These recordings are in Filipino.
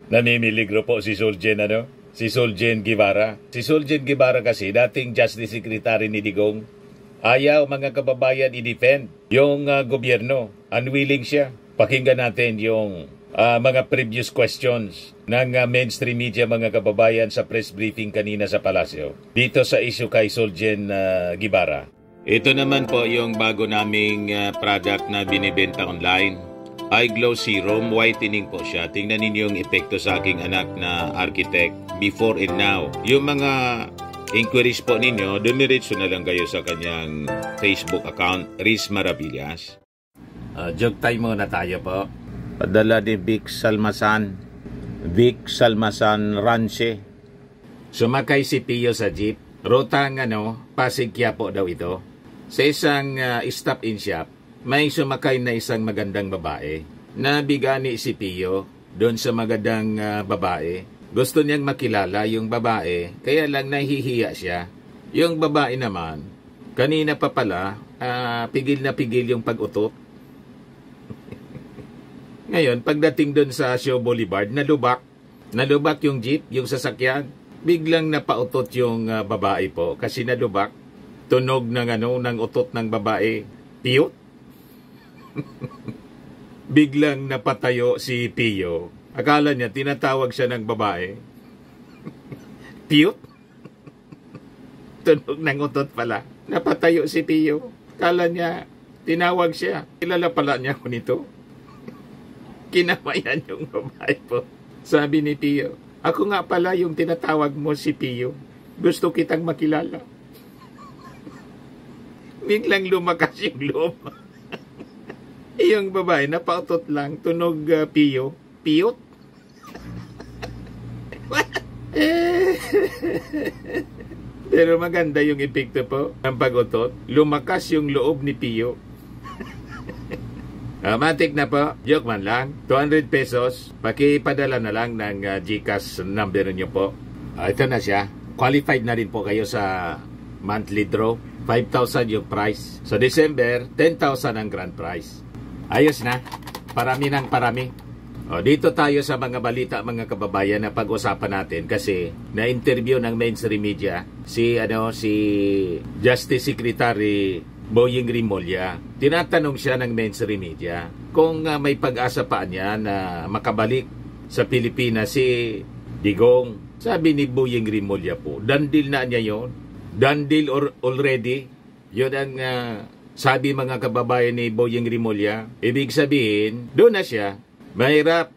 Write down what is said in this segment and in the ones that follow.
Namimiligro po si Soljen, si Soljen Guevara. Si Soljen Guevara kasi, dating Justice Secretary ni Digong, ayaw mga kababayan i-defend yung gobyerno. Unwilling siya. Pakinggan natin yung mga previous questions ng mainstream media, mga kababayan, sa press briefing kanina sa Palasyo. Dito sa issue kay Soljen Guevara. Ito naman po yung bago naming product na binibenta online. iGlow Serum, whitening po siya. Tingnan ninyo yung epekto sa aking anak na architect before and now. Yung mga inquiries po ninyo, dumiretso na lang kayo sa kanyang Facebook account, Riz Maravillas. Joke time muna tayo po. Padala ni Vic Salmasan Ranche. Sumakay si Pio sa jeep. Rutang Pasig Quiapo daw ito. Sa isang stop-in shop, may sumakay na isang magandang babae. Nabigani si Pio doon sa magandang babae. Gusto niyang makilala yung babae, kaya lang nahihiya siya. Yung babae naman, kanina pa pala, pigil na pigil yung pag-utot. Ngayon, pagdating doon sa Shaw Boulevard, nalubak yung jeep, yung sasakyan. Biglang napautot yung babae po kasi nalubak. Tunog ng utot ng babae. Piyot. Biglang napatayo si Pio. Akala niya tinatawag siya ng babae. Piyot. Tunog ng utot pala. Napatayo si Pio. Akala niya tinawag siya. Kilala pala niya ko nito. Kinamayan yung babae po. Sabi ni Pio, ako nga pala yung tinatawag mo, si Pio. Gusto kitang makilala. Biglang lumakas yung loob. Yung babae, napautot lang, tunog Pio. Piyot? Pero maganda yung epekto po ng pag-utot. Lumakas yung loob ni Pio. Matik na po. Joke man lang. 200 pesos. Pakipadala na lang ng GCash number nyo po. Ito na siya. Qualified na rin po kayo sa monthly draw. 5,000 yung price. Sa December, 10,000 ang grand prize. Ayos na. Parami ng parami. Dito tayo sa mga balita, mga kababayan, na pag-usapan natin kasi na-interview ng mainstream media si Justice Secretary Boying Rimulya. Tinatanong siya ng mainstream media kung may pag-asa pa niya na makabalik sa Pilipinas si Digong. Sabi ni Boying Rimulya po, done deal na niya yun. Done deal already. Yun ang sabi mga kababayan ni Boying Rimulya. Ibig sabihin, doon na siya. Mahirap.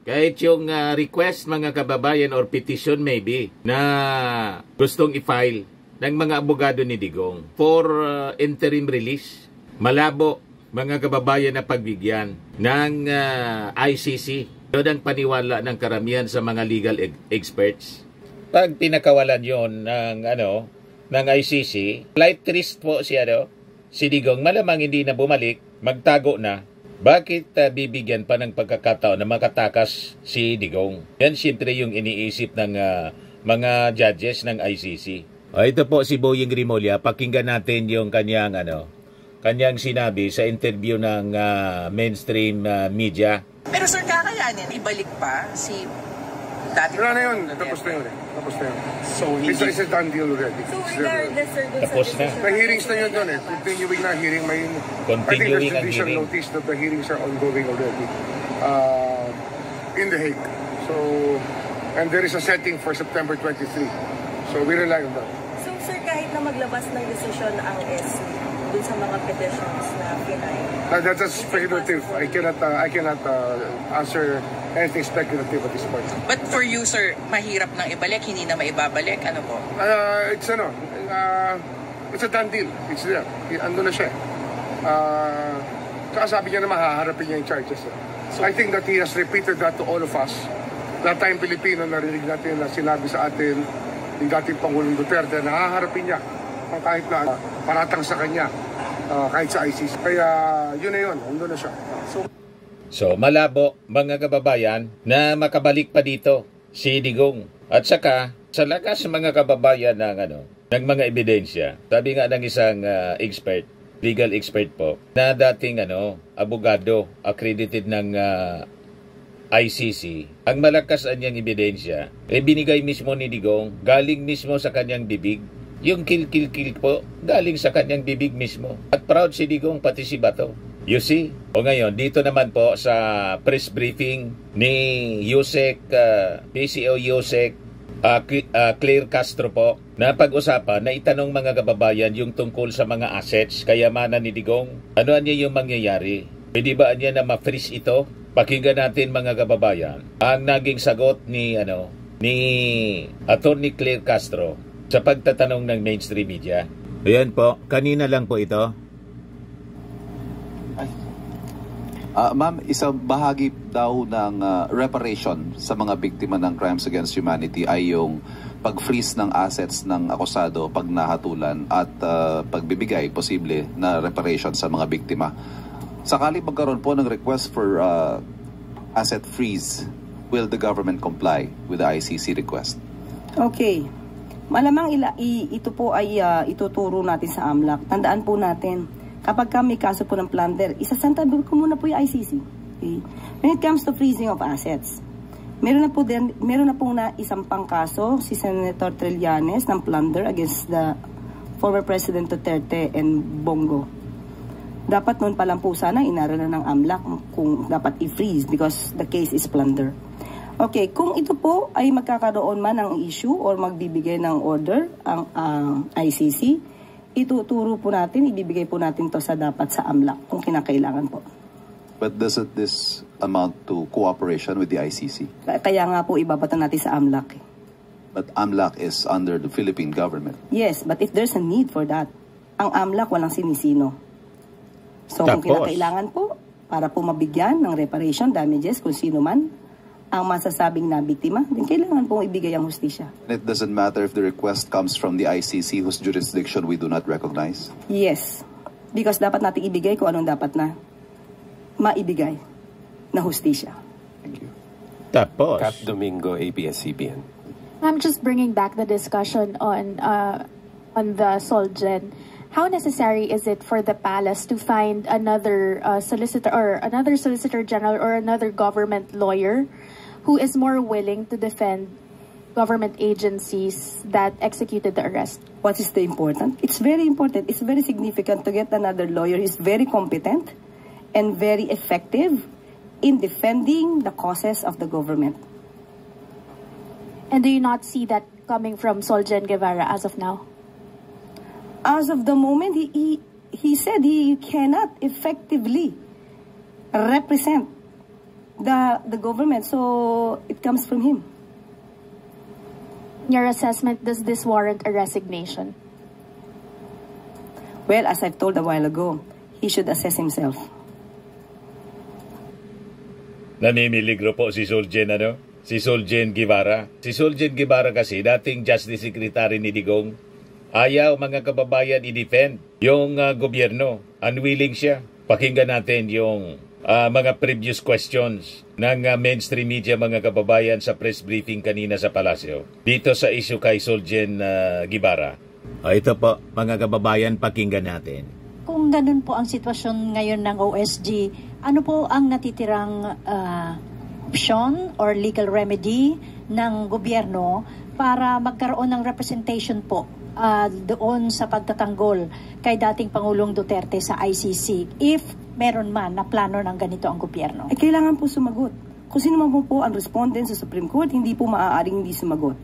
Kahit yung request mga kababayan or petition maybe na gustong i-file ng mga abogado ni Digong for interim release. Malabo mga kababayan na pagbigyan ng ICC. Doon ang paniwala ng karamihan sa mga legal experts. Pag pinakawalan yon ng ICC, flight risk po si Digong, malamang hindi na bumalik, magtago na. Bakit bibigyan pa ng pagkakataon na makatakas si Digong? Yan siyempre yung iniisip ng mga judges ng ICC. Ito po si Boying Rimulya, pakinggan natin yung kanyang sinabi sa interview ng mainstream media. Pero sir, kakayanin ibalik pa si dati? Wala na yun. Tapos na yun. So, it's a done deal already. So, regardless, sir, tapos na. May hearings na yun doon Continuing na hearing. I think there's judicial notice that the hearings are ongoing already in The Hague. So, and there is a setting for September 23. So, we rely on that. So, sir, kahit na maglabas ng desisyon ang SC dun sa mga petitions na pinay. That's speculative. I cannot answer anything speculative at this point. But for you, sir, mahirap nang ibalik, hindi na maibabalik, ano po? It's a done deal. It's there. Ando na siya. Saka sabi niya na mahaharapin niya yung charges. So, I think that he has repeated that to all of us. Lahat tayong Pilipino, narinig natin na sinabi sa atin yung dating Pangulong Duterte, nahaharapin niya kahit na paratang sa kanya, kahit sa ICC. Kaya yun na yun, ando na siya. So malabo mga kababayan na makabalik pa dito si Digong. At saka sa lakas mga kababayan ng mga ebidensya. Sabi nga ng isang expert, legal expert po, na dating abogado accredited ng ICC, ang malakas anyang ebidensya, binigay mismo ni Digong, galing mismo sa kanyang bibig. Yung kill po, galing sa kanyang bibig mismo. At proud si Digong, pati si Bato. You see? O ngayon, dito naman po sa press briefing ni PCO Yusek Claire Castro po, na pag-usapan na itanong mga kababayan yung tungkol sa mga assets, kayamanan ni Digong. Ano niya yung mangyayari? Pwede ba niya na ma-freeze ito? Pakinggan natin mga kababayan ang naging sagot ni Attorney Claire Castro sa pagtatanong ng mainstream media. Ayan po, kanina lang po ito. Ma'am, isang bahagi daw ng reparation sa mga biktima ng crimes against humanity ay yung pag-freeze ng assets ng akusado pag nahatulan at pagbibigay posible na reparation sa mga biktima. Sakali magkaroon po ng request for asset freeze, will the government comply with the ICC request? Okay. Malamang ito po ay ituturo natin sa AMLAC. Tandaan po natin, kapag may kaso po ng plunder, isasantabi ko muna po yung ICC. Okay? When it comes to freezing of assets, meron na po na isang pang kaso si Senator Trillanes ng plunder against the former President Duterte and Bongo. Dapat noon pa lang po sana inaralan ng AMLAC kung dapat i-freeze because the case is plunder. Okay, kung ito po ay magkakaroon man ng issue or magbibigay ng order ang ICC, ituturo po natin, ibibigay po natin to sa dapat sa AMLAC kung kinakailangan po. But doesn't this amount to cooperation with the ICC? Kaya nga po ibabato natin sa AMLAC. But AMLAC is under the Philippine government. Yes, but if there's a need for that, ang AMLAC walang sinisino. So kung kinakailangan po, para po mabigyan ng reparation damages kung sino man ang masasabing na biktima, din kailangan pong ibigay ang hustisya. It doesn't matter if the request comes from the ICC whose jurisdiction we do not recognize? Yes. Because dapat natin ibigay kung anong dapat na maibigay na hustisya. Thank you. Tapos, Cap Domingo, ABS-CBN. I'm just bringing back the discussion on the Solgen. How necessary is it for the palace to find another solicitor general or another government lawyer who is more willing to defend government agencies that executed the arrest? What is the important? It's very important. It's very significant to get another lawyer who is very competent and very effective in defending the causes of the government. And do you not see that coming from Solgen Guevara as of now? As of the moment, he said he cannot effectively represent the government, so it comes from him. In your assessment, does this warrant a resignation? Well, as I've told a while ago, he should assess himself. Namimiligro po si Solgen, Si Solgen Guevara. Si Solgen Guevara kasi, dating Justice Secretary ni Digong, ayaw mga kababayan i-defend yung gobyerno. Unwilling siya. Pakinggan natin yung mga previous questions ng mainstream media mga kababayan sa press briefing kanina sa Palasyo. Dito sa issue kay Solgen Guevara. Ito po mga kababayan, pakinggan natin. Kung ganun po ang sitwasyon ngayon ng OSG, ano po ang natitirang option or legal remedy ng gobyerno para magkaroon ng representation po doon sa pagtatanggol kay dating Pangulong Duterte sa ICC if meron man na plano ng ganito ang gobyerno? Kailangan po sumagot. Kung sino man po ang respondent sa Supreme Court, hindi po maaaring hindi sumagot.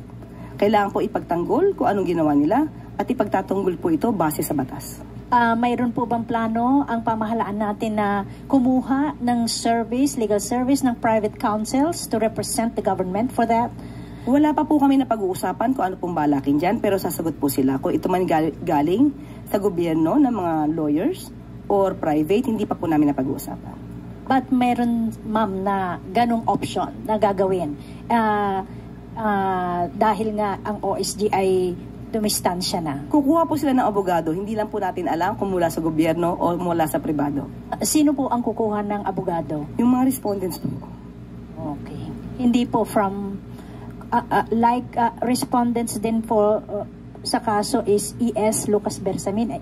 Kailangan po ipagtanggol kung anong ginawa nila at ipagtatanggol po ito base sa batas. Mayroon po bang plano ang pamahalaan natin na kumuha ng legal service ng private counsels to represent the government for that? Wala pa po kami na pag-uusapan kung ano pong balakin dyan, pero sasagot po sila. Kung ito man galing sa gobyerno ng mga lawyers or private, hindi pa po namin na pag-uusapan. But meron, ma'am, na ganong option na gagawin dahil nga ang OSG ay dumistansya na. Kukuha po sila ng abogado, hindi lang po natin alam kung mula sa gobyerno o mula sa pribado. Sino po ang kukuha ng abogado? Yung mga respondents po. Okay. Hindi po from respondents din sa kaso is ES Lucas Bersamin,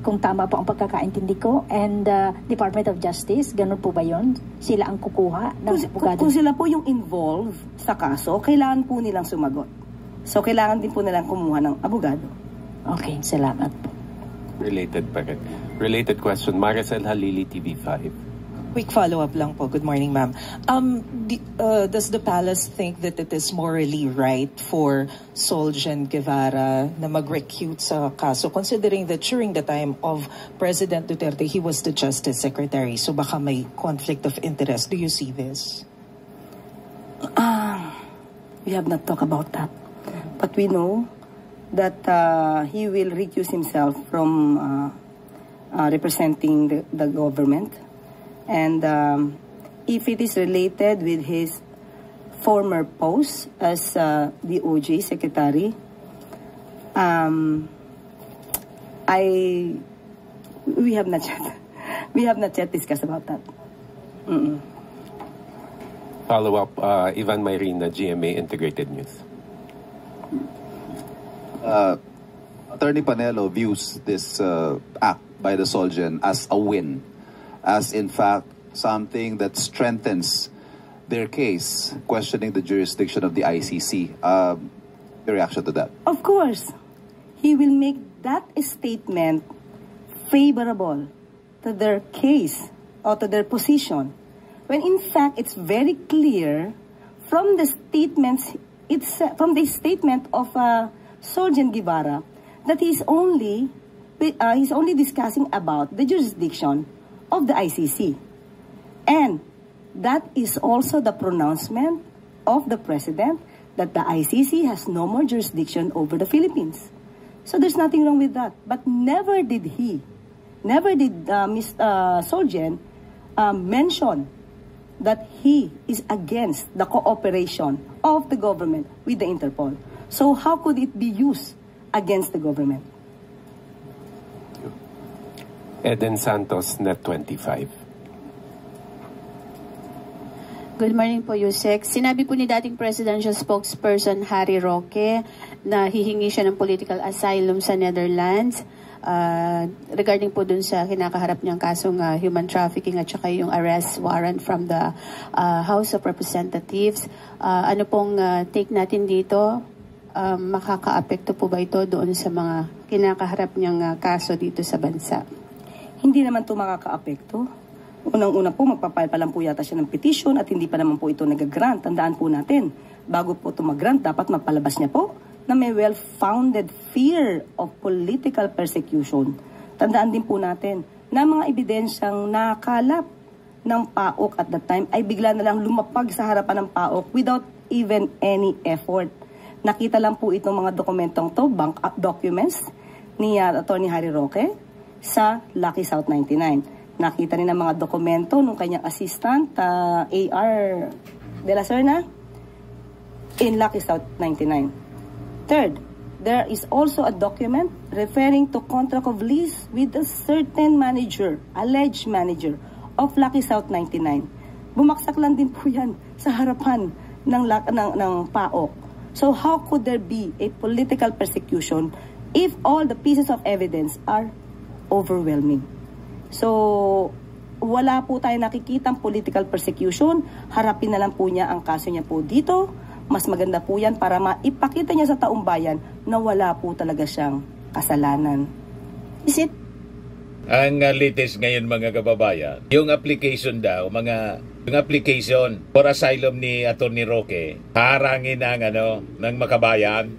kung tama po ang pagkakaintindi ko, and Department of Justice, ganun po ba yun? Sila ang kukuha ng abogado? Kung sila po yung involved sa kaso, kailangan po nilang sumagot. So, kailangan din po nilang kumuha ng abogado. Okay, salamat po. Related pa rin. Related question, Maricel Halili, TV5. Quick follow-up lang po. Good morning, ma'am. Does the palace think that it is morally right for Solgen Guevara na mag-recute sa kaso, considering that during the time of President Duterte, he was the Justice Secretary, so baka may conflict of interest. Do you see this? We have not talked about that. But we know that he will recuse himself from representing the government. And if it is related with his former post as the OJ Secretary, we have not yet discussed about that. Follow-up, Ivan Mayrina, GMA Integrated News. Attorney Panelo views this act by the Solgen as a win, as in fact something that strengthens their case, questioning the jurisdiction of the ICC. The reaction to that? Of course, he will make that statement favorable to their case or to their position, when in fact it's very clear from the statements, from the statement of Solgen Guevara, that he's only discussing about the jurisdiction of the ICC. And that is also the pronouncement of the President that the ICC has no more jurisdiction over the Philippines. So there's nothing wrong with that. But never did Mr. Solgen mention that he is against the cooperation of the government with the Interpol. So how could it be used against the government? Eden Santos, Net 25. Good morning po, Yusek. Sinabi po ni dating presidential spokesperson Harry Roque na hihingi siya ng political asylum sa Netherlands regarding po dun sa kinakaharap niyang kasong human trafficking at saka yung arrest warrant from the House of Representatives. Ano pong take natin dito? Makaka-apekto po ba ito doon sa mga kinakaharap niyang kaso dito sa bansa? Hindi naman ito makaka-apekto. Unang-una po, magpapile pa lang po yata siya ng petition at hindi pa naman po ito nag-grant. Tandaan po natin, bago po ito mag-grant, dapat magpalabas niya po na may well-founded fear of political persecution. Tandaan din po natin na mga ebidensyang nakalap ng PAOK at that time ay bigla na lang lumapag sa harapan ng PAOK without even any effort. Nakita lang po itong mga dokumentong to, bank documents ni Atty. Harry Roque sa Lucky South 99. Nakita rin ang mga dokumento ng kanyang assistant, A.R. De La Serna, in Lucky South 99. Third, there is also a document referring to contract of lease with a certain manager, alleged manager, of Lucky South 99. Bumaksak lang din po yan sa harapan ng PAOK. So how could there be a political persecution if all the pieces of evidence are overwhelming? So, wala po tayo nakikitang political persecution. Harapin na lang po niya ang kaso niya po dito. Mas maganda po yan para maipakita niya sa taong bayan na wala po talaga siyang kasalanan. Is it? Ang latest ngayon mga kababayan, yung application daw, yung application for asylum ni Atty. Roque, harangin ng makabayan.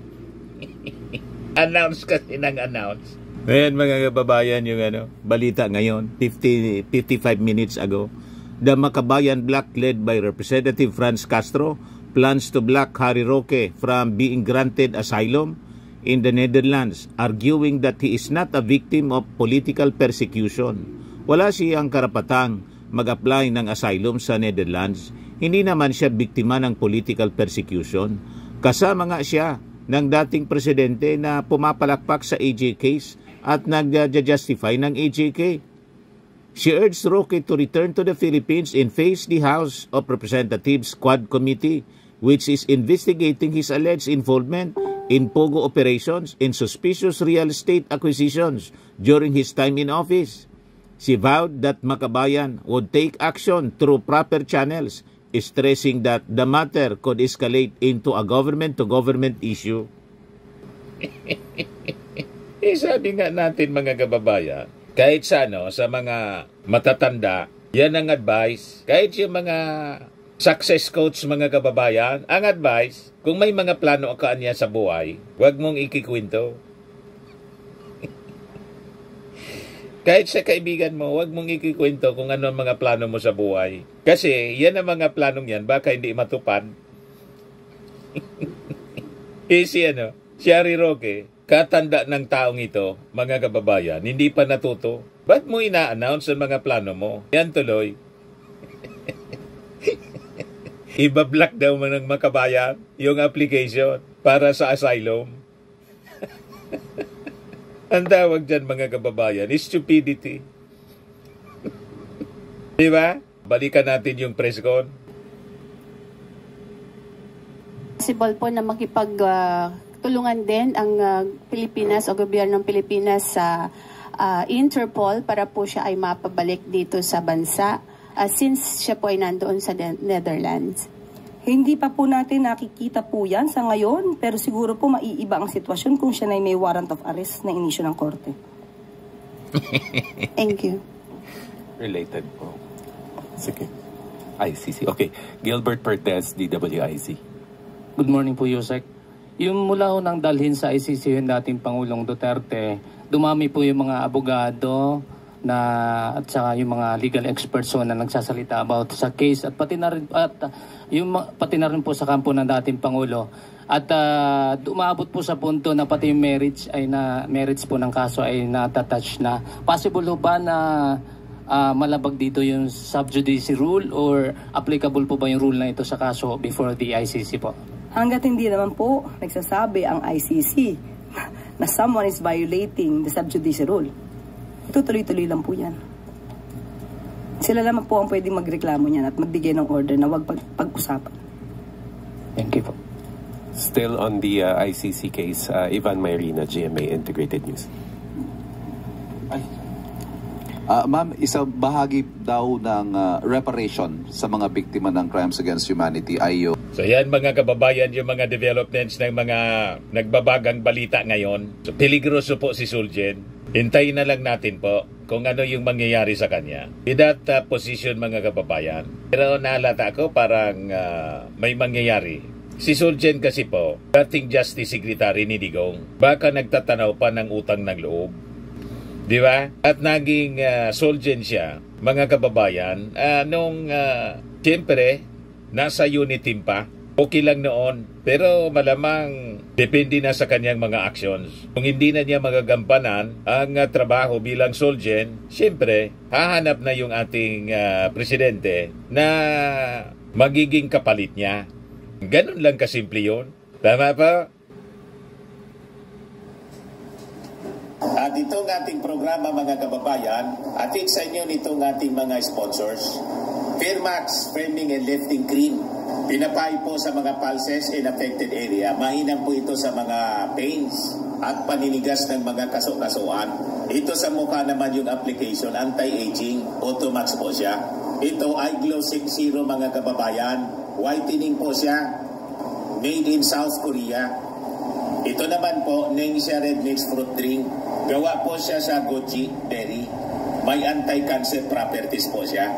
Announce kasi announce. Ngayon mga kababayan, yung balita ngayon, 55 minutes ago, the Makabayan Bloc led by Representative Franz Castro plans to block Harry Roque from being granted asylum in the Netherlands, arguing that he is not a victim of political persecution. Wala siyang karapatang mag-apply ng asylum sa Netherlands. Hindi naman siya biktima ng political persecution. Kasama nga siya ng dating presidente na pumapalakpak sa AJ case at nag-justify ng AJK. She urged Roque to return to the Philippines and face the House of Representatives Quad Committee, which is investigating his alleged involvement in pogo operations and suspicious real estate acquisitions during his time in office. She vowed that Makabayan would take action through proper channels, stressing that the matter could escalate into a government-to-government issue. Sabi nga natin mga kababayan, kahit sa mga matatanda, yan ang advice. Kahit yung mga success coach mga kababayan, ang advice, kung may mga plano ka niya sa buhay, huwag mong ikikwento. Kahit sa kaibigan mo, huwag mong ikikwento kung ano ang mga plano mo sa buhay. Kasi yan ang mga planong yan, baka hindi matupad. Si Harry Roque, katanda ng taong ito, mga kababayan, hindi pa natuto. Ba't mo ina-announce ang mga plano mo? Yan tuloy. Ibablock daw mo ng Makabayan yung application para sa asylum. Ang tawag dyan mga kababayan is stupidity. Diba? Balikan natin yung press con. Possible po na makipagtulungan din ang Pilipinas o gobyerno ng Pilipinas sa Interpol para po siya ay mapabalik dito sa bansa since siya po ay nandoon sa Netherlands. Hindi pa po natin nakikita po yan sa ngayon, pero siguro po maiiba ang sitwasyon kung siya na may warrant of arrest na inisyo ng korte. Thank you. Related po. Sige. ICC. Okay. Gilbert Pertez, DWIC. Good morning po, Yusek. Yung mula ho nang dalhin sa ICC yung dating Pangulong Duterte, dumami po yung mga abogado at saka yung mga legal experts na nagsasalita about sa case at pati na rin po sa kampo ng dating Pangulo at umabot po sa punto na pati yung merits po ng kaso ay natatouch na. Possible ho ba na malabag dito yung sub judice rule or applicable po ba yung rule na ito sa kaso before the ICC po? Hanggat hindi naman po nagsasabi ang ICC na someone is violating the sub judice rule, ito tuloy-tuloy lang po yan. Sila naman po ang pwedeng magreklamo niyan at magbigay ng order na huwag pag-usapan. Thank you po. Still on the ICC case, Ivan Mayrina, GMA Integrated News. Ma'am, isang bahagi daw ng reparation sa mga biktima ng crimes against humanity ay yung... So yan mga kababayan, yung mga developments ng mga nagbabagang balita ngayon. So peligroso po si Suljen. Hintayin na lang natin po kung ano yung mangyayari sa kanya. In that position mga kababayan. Pero naalata ko parang may mangyayari. Si Suljen kasi po, dating Justice Secretary ni Digong, baka nagtatanaw pa ng utang ng loob. Di ba? At naging Suljen siya, mga kababayan, siyempre, nasa unit team pa. Okay lang noon, pero malamang depende na sa kanyang mga actions. Kung hindi na niya magagampanan ang trabaho bilang Suljen, siyempre, hahanap na yung ating presidente na magiging kapalit niya. Ganun lang kasimple yun. Tama pa? At itong ating programa mga kababayan, atin sa inyo nitong ating mga sponsors. Fairmax, Firming and Lifting Cream. Pinapay po sa mga pulses in affected area. Mahinang po ito sa mga pains at paninigas ng mga kaso-kasuan. Ito sa mukha naman yung application, anti-aging, Automax po siya. Ito ay Glow 60 mga kababayan. Whitening po siya. Made in South Korea. Ito naman po, Ningxia Red Mix Fruit Drink. Gawa po siya sa goji berry. May anti-cancer properties po siya.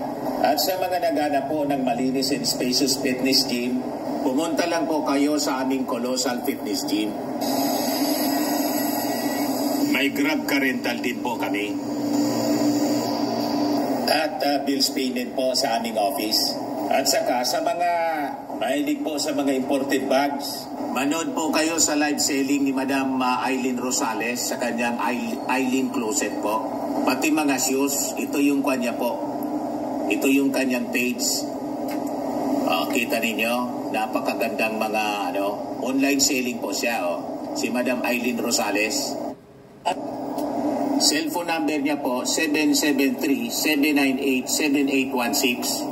At sa mga naghanap po ng malinis and spacious fitness gym, pumunta lang po kayo sa aming Colossal Fitness Gym. May Grab car rental din po kami. At bills payment po sa aming office. At saka sa mga mahilig po sa mga imported bags, manood po kayo sa live selling ni Madam Aileen Rosales sa kanyang Aileen Closet po. Pati mga shoes, ito yung kanya po. Ito yung kanyang page. Kita ninyo, napakagandang mga online selling po siya. Si Madam Aileen Rosales. At cellphone number niya po, 773-798-7816.